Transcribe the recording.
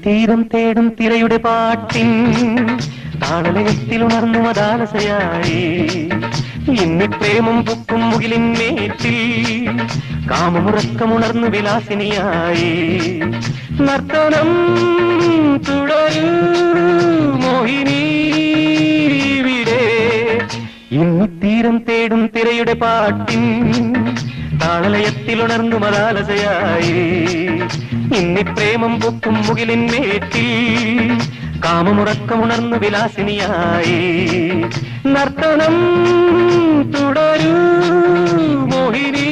ഇന്നിത്തീരം തേടും തിരയുടെ പാട്ടിൻ താളലയത്തിൽ ഉണർന്നു മതാലസയായി ഇന്നി പ്രേമം പൊക്കും മുകിലിൻ മേറ്റിൽ കാമമുറക്കമുണർന്നു വിലാസിനിയായി നർത്തനം തുടരൂ മോഹിനി ഇവിടെ ഇന്നിത്തീരം തേടും തിരയുടെ പാട്ടിൻ താളലയത്തിൽ ഉണർന്നു മതാലസയായി ഇന്നി പ്രേമം പൊക്കും മുകിലിൻ മേറ്റിൽ കാമമുറക്കമുണർന്നു വിലാസിനിയായി നർത്തനം തുടരൂ മോഹിനി